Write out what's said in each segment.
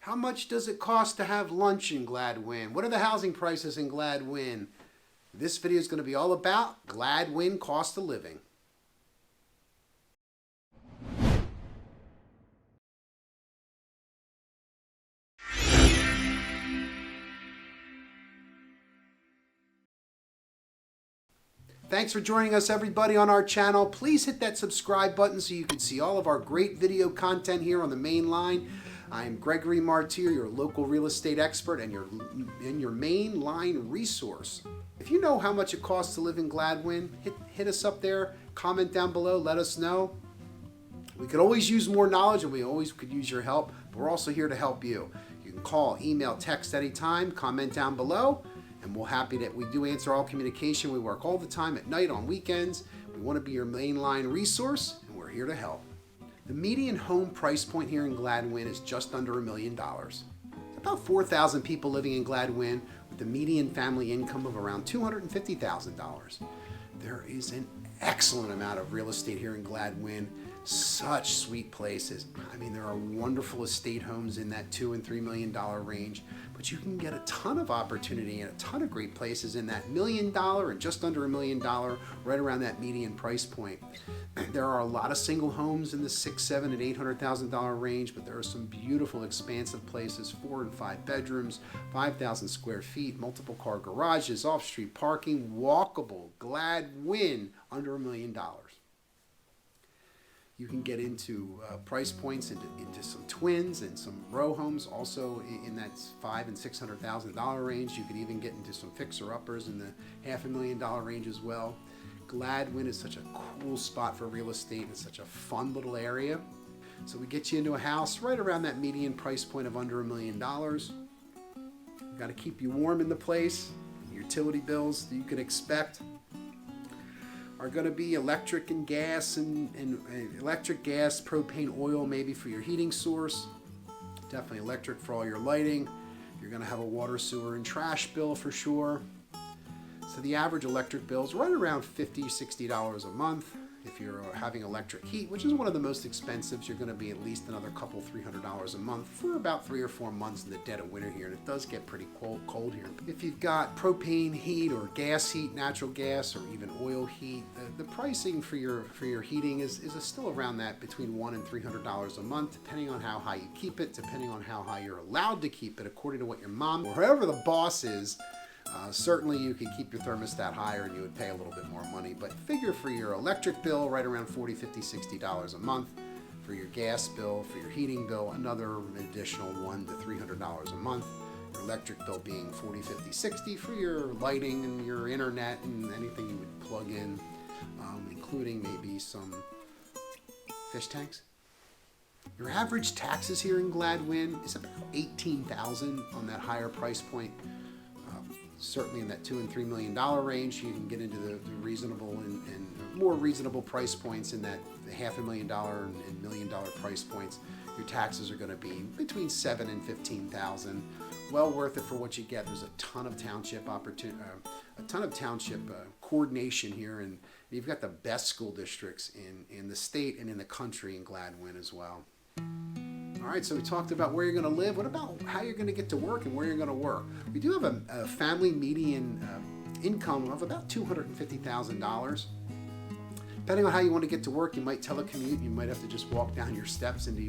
How much does it cost to have lunch in Gladwyne? What are the housing prices in Gladwyne? This video is going to be all about Gladwyne cost of living. Thanks for joining us, everybody, on our channel. Please hit that subscribe button so you can see all of our great video content here on the main line. I'm Gregory Martyr, your local real estate expert and your main line resource. If you know how much it costs to live in Gladwyne, hit us up there, comment down below, let us know. We could always use more knowledge and we always could use your help, but we're also here to help you. You can call, email, text anytime, comment down below. And we're happy that we do answer all communication. We work all the time at night, on weekends. We want to be your mainline resource, and we're here to help. The median home price point here in Gladwyne is just under $1 million. It's about 4,000 people living in Gladwyne with a median family income of around $250,000. There is an excellent amount of real estate here in Gladwyne. Such sweet places. I mean, there are wonderful estate homes in that $2 and $3 million range, but you can get a ton of opportunity and a ton of great places in that $1 million and just under $1 million, right around that median price point. There are a lot of single homes in the $600,000, $700,000, and $800,000 range, but there are some beautiful, expansive places, 4 and 5 bedrooms, 5,000 square feet, multiple car garages, off-street parking, walkable, Gladwyne, under $1 million. You can get into price points into some twins and some row homes, also in that $500,000 and $600,000 range. You could even get into some fixer-uppers in the $500,000 range as well. Gladwyne is such a cool spot for real estate. It's such a fun little area. So we get you into a house right around that median price point of under $1 million. We've got to keep you warm in the place. Utility bills that you can expect are going to be electric and gas and electric, gas, propane, oil maybe for your heating source. Definitely electric for all your lighting. You're going to have a water, sewer, and trash bill for sure. So the average electric bill is right around $50, $60 a month. If you're having electric heat, which is one of the most expensive, you're going to be at least another couple, $300 a month for about 3 or 4 months in the dead of winter here. And it does get pretty cold here. If you've got propane heat or gas heat, natural gas, or even oil heat, the pricing for your heating is still around that between $100 and $300 a month, depending on how high you keep it, depending on how high you're allowed to keep it, according to what your mom or whoever the boss is. Certainly you could keep your thermostat higher and you would pay a little bit more money, but figure for your electric bill right around $40, $50, $60 a month. For your gas bill, for your heating bill, another additional $100 to $300 a month. Your electric bill being $40, $50, $60 for your lighting and your internet and anything you would plug in, including maybe some fish tanks. Your average taxes here in Gladwyne is about $18,000 on that higher price point. Certainly in that $2 and $3 million range, you can get into the reasonable and more reasonable price points in that $500,000 and $1 million price points. Your taxes are going to be between $7,000 and $15,000. Well worth it for what you get. There's a ton of township coordination here, and you've got the best school districts in the state and in the country in Gladwyne as well. All right, so we talked about where you're going to live. What about how you're going to get to work and where you're going to work? We do have a family median income of about $250,000. Depending on how you want to get to work, you might telecommute. You might have to just walk down your steps into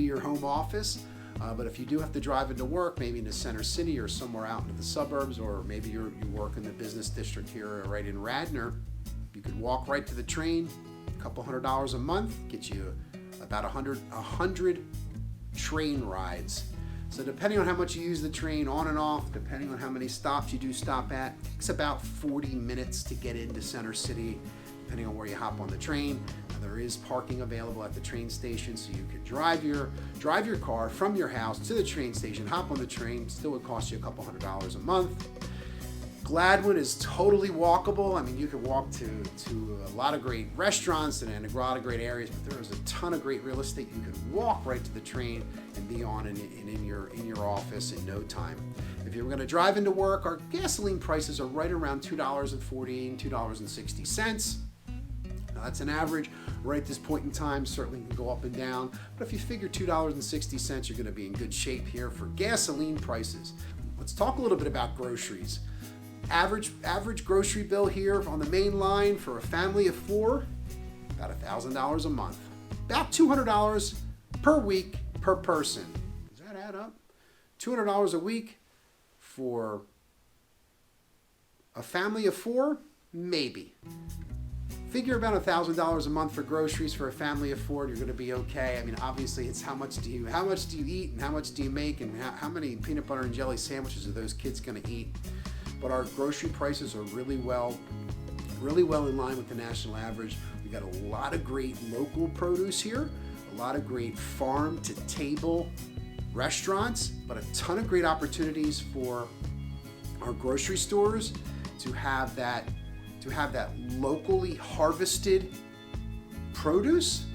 your home office. But if you do have to drive into work, maybe in the center city or somewhere out into the suburbs, or maybe you work in the business district here right in Radnor, you could walk right to the train. A couple $100 a month get you about 100 train rides. So depending on how much you use the train on and off, depending on how many stops you do stop at, it takes about 40 minutes to get into Center City, depending on where you hop on the train. Now, there is parking available at the train station, so you could drive your car from your house to the train station, hop on the train. Still would cost you a couple $100 a month. Gladwyne is totally walkable. I mean, you can walk to a lot of great restaurants and a lot of great areas, but there is a ton of great real estate. You can walk right to the train and be on and in your office in no time. If you're going to drive into work, our gasoline prices are right around $2.40 and $2.60. that's an average. Right at this point in time, certainly can go up and down. But if you figure $2.60, you're going to be in good shape here for gasoline prices. Let's talk a little bit about groceries. Average grocery bill here on the main line for a family of 4, about $1,000 a month. About $200 per week per person. Does that add up? $200 a week for a family of 4? Maybe. Figure about $1,000 a month for groceries for a family of 4, you're going to be okay. I mean, obviously, it's how much do you eat and how much do you make and how many peanut butter and jelly sandwiches are those kids going to eat. But our grocery prices are really well in line with the national average. We got a lot of great local produce here, a lot of great farm to table restaurants, but a ton of great opportunities for our grocery stores to have that locally harvested produce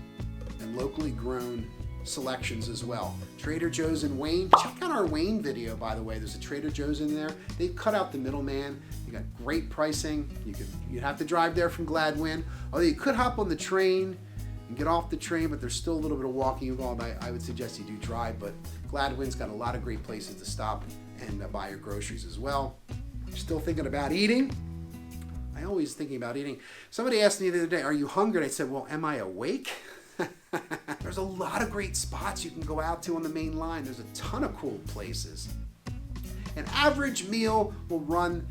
and locally grown selections as well. Trader Joe's in Wayne. Check out our Wayne video, by the way. There's a Trader Joe's in there. They've cut out the middleman. You got great pricing. You'd have to drive there from Gladwyne, although you could hop on the train and get off the train, but there's still a little bit of walking involved. I would suggest you do drive, but Gladwyne's got a lot of great places to stop and buy your groceries as well. Still thinking about eating? I always thinking about eating. Somebody asked me the other day, are you hungry? And I said, well, am I awake? There's a lot of great spots you can go out to on the main line. There's a ton of cool places. An average meal will run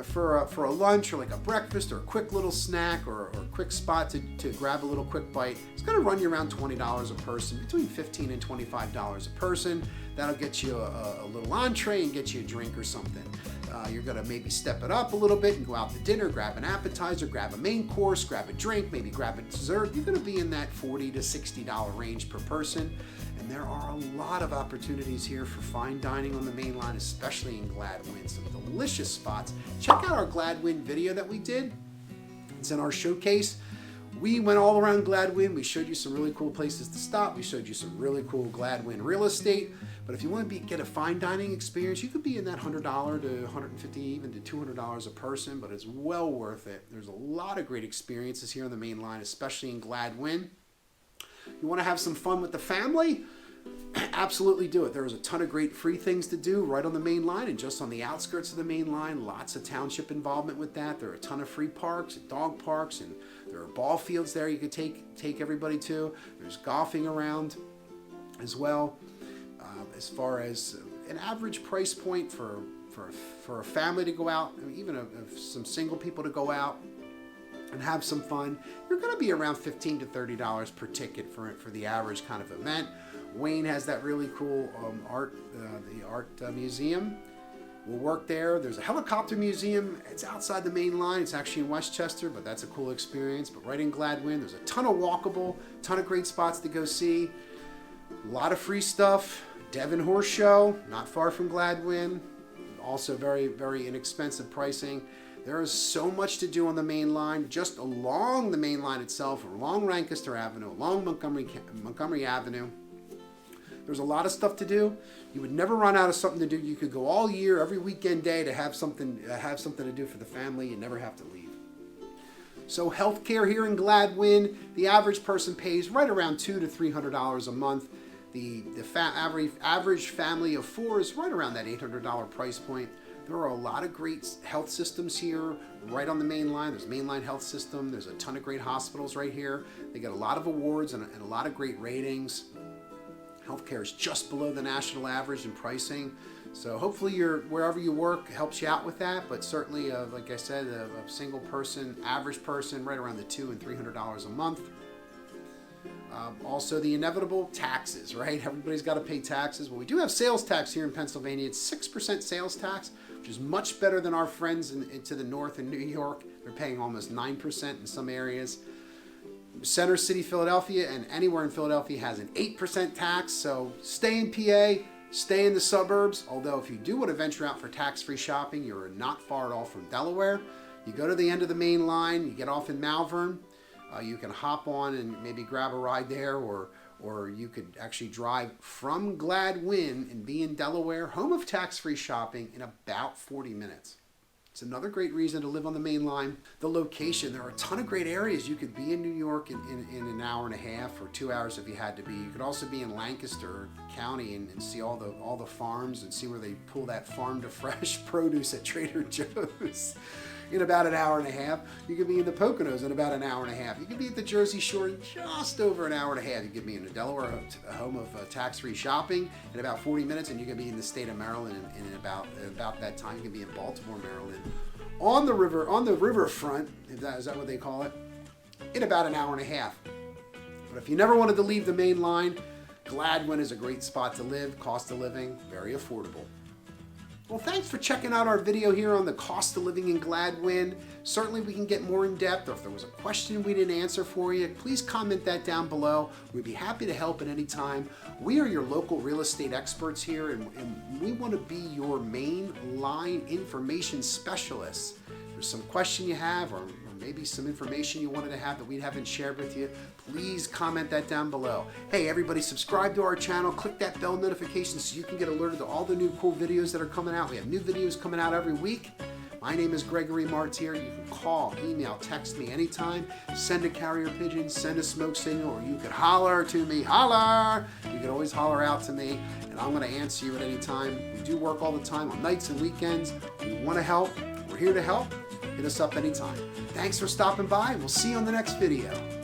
for a lunch or like a breakfast or a quick little snack or a quick spot to grab a little quick bite. It's going to run you around $20 a person, between $15 and $25 a person. That'll get you a little entree and get you a drink or something. You're going to maybe step it up a little bit and go out to dinner, grab an appetizer, grab a main course, grab a drink, maybe grab a dessert. You're going to be in that $40 to $60 range per person. And there are a lot of opportunities here for fine dining on the main line, especially in Gladwyne. Some delicious spots. Check out our Gladwyne video that we did. It's in our showcase. We went all around Gladwyne. We showed you some really cool places to stop. We showed you some really cool Gladwyne real estate. But if you want to get a fine dining experience, you could be in that $100 to $150, even to $200 a person, but it's well worth it. There's a lot of great experiences here on the main line, especially in Gladwyne. You want to have some fun with the family? Absolutely do it. There's a ton of great free things to do right on the main line and just on the outskirts of the main line. Lots of township involvement with that. There are a ton of free parks, dog parks, and there are ball fields there you could take everybody to. There's golfing around as well. As far as an average price point for a family to go out, even some single people to go out and have some fun, you're going to be around $15 to $30 per ticket for the average kind of event. Wayne has that really cool art museum. We'll work there. There's a helicopter museum. It's outside the main line. It's actually in Westchester, but that's a cool experience. But right in Gladwyne, there's a ton of walkable, ton of great spots to go see. A lot of free stuff. Devon Horse Show, not far from Gladwyne. Also very, very inexpensive pricing. There is so much to do on the main line, just along the main line itself, along Lancaster Avenue, along Montgomery Avenue. There's a lot of stuff to do. You would never run out of something to do. You could go all year, every weekend day to have something to do for the family. You never have to leave. So healthcare here in Gladwyne, the average person pays right around $200 to $300 a month. The average family of 4 is right around that $800 price point. There are a lot of great health systems here right on the main line. There's Mainline Health System. There's a ton of great hospitals right here. They get a lot of awards and a lot of great ratings. Healthcare is just below the national average in pricing. So hopefully wherever you work helps you out with that. But certainly, like I said, a single person, average person, right around the $200 and $300 a month. Also the inevitable taxes, right? Everybody's got to pay taxes. Well, we do have sales tax here in Pennsylvania. It's 6% sales tax, which is much better than our friends to the north in New York. They're paying almost 9% in some areas. Center City, Philadelphia, and anywhere in Philadelphia has an 8% tax. So stay in PA, stay in the suburbs. Although if you do want to venture out for tax-free shopping, you're not far at all from Delaware. You go to the end of the main line, you get off in Malvern. You can hop on and maybe grab a ride there, or you could actually drive from Gladwyne and be in Delaware, home of tax-free shopping, in about 40 minutes. It's another great reason to live on the main line. The location, there are a ton of great areas. You could be in New York in an hour and a half or 2 hours if you had to be. You could also be in Lancaster County and see all the farms and see where they pull that farm to fresh produce at Trader Joe's in about an hour and a half. You could be in the Poconos in about an hour and a half. You could be at the Jersey Shore in just over an hour and a half. You could be in the Delaware, a home of tax-free shopping, in about 40 minutes, and you could be in the state of Maryland in about that time. You could be in Baltimore, Maryland, on the riverfront, is that what they call it, in about an hour and a half. But if you never wanted to leave the main line, Gladwyne is a great spot to live. Cost of living, very affordable. Well, thanks for checking out our video here on the cost of living in Gladwyne. Certainly we can get more in depth, or if there was a question we didn't answer for you, please comment that down below. We'd be happy to help at any time. We are your local real estate experts here, and we want to be your main line information specialists. If there's some question you have, or maybe some information you wanted to have that we haven't shared with you, please comment that down below. Hey, everybody, subscribe to our channel. Click that bell notification so you can get alerted to all the new cool videos that are coming out. We have new videos coming out every week. My name is Gregory Martier. You can call, email, text me anytime. Send a carrier pigeon, send a smoke signal, or you can holler to me. Holler! You can always holler out to me, and I'm going to answer you at any time. We do work all the time on nights and weekends. We want to help. We're here to help. Hit us up anytime. Thanks for stopping by, and we'll see you on the next video.